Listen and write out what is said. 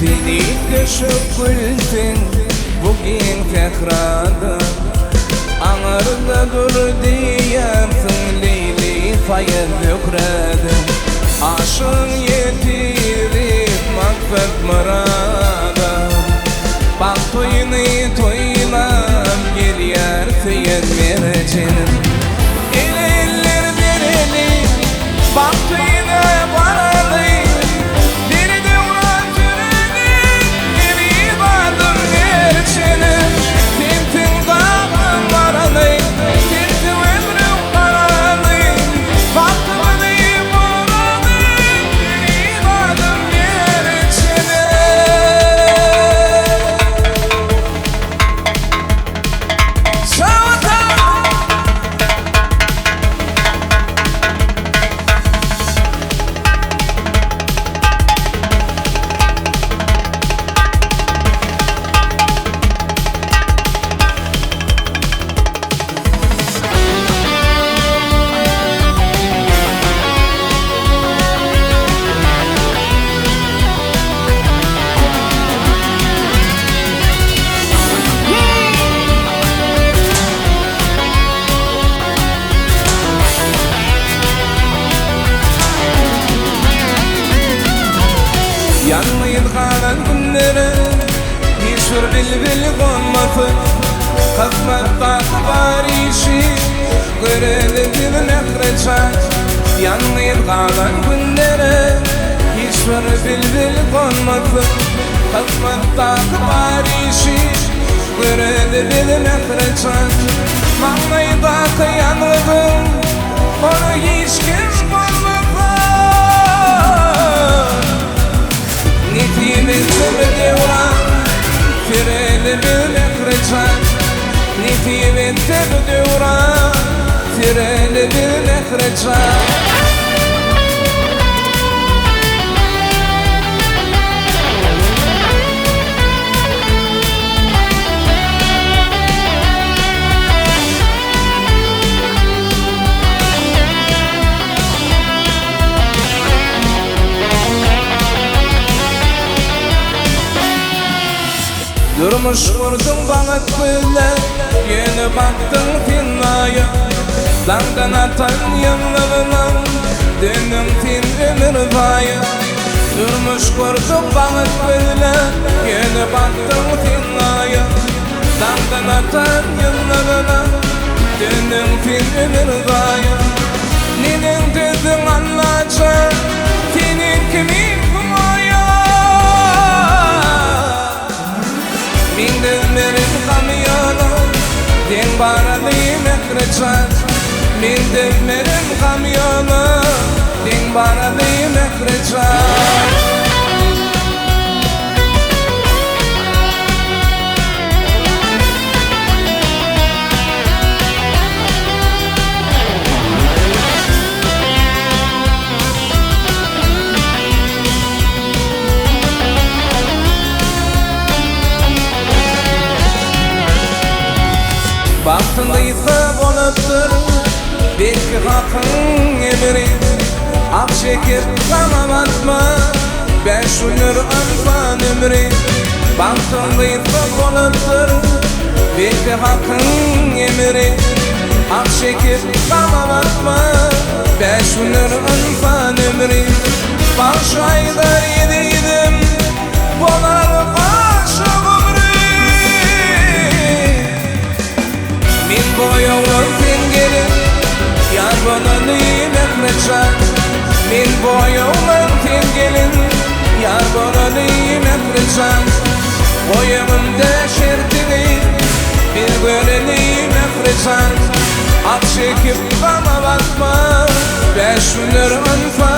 Fini düşüp gülsün bugün tekrardan Anarda dur diyemsin Leyli fayır dökredin Aşın yetirip makfet mırada Bak toyunu toylam gelyer tüyen merecenim Ele eller dereli bak toyuna varalı Yanmayın kalan günlere Hiçbir bilbil konmasın Kısmetta var işi Göreli bir nefreçan Yanmayın kalan günlere Hiçbir bilbil konmasın Kısmetta var işi Göreli bir nefreçan Manlayda kıyanlığım Onu hiç kim konmasın Nefimizde bir devran Fireli bir nefreçan Nefimizde bir devran Fireli bir nefreçan Durmuş vurdum bağıt böyle Yeni baktın finnaya Dandan atan yanlarına Dönüm fin ömür vaya Durmuş vurdum bağıt böyle Yeni baktın finnaya Dandan atan yanlarına Dönüm fin ömür vaya Neden dedin anlayacak Senin kimin kumaya Min dövmerim kamyonum Den baradayım ekreçan Min dövmerim kamyonum Den baradayım ekreçan Baktığında yıkıp oluptur Belki hakkın emri Ak şeker tamam atma Ben şunur anfan ömrü Baktığında yıkıp oluptur Belki hakkın emri Ak şeker tamam atma Ben şunur anfan ömrü Baş aydar yediydim Bolar başı Min boyuğun fingelin Yar bana neyim ekreçan Min boyuğun fingelin Yar bana neyim ekreçan Boyumda şertini Bir göreneyim ekreçan Ak çekip bana bakma Beş günler anfa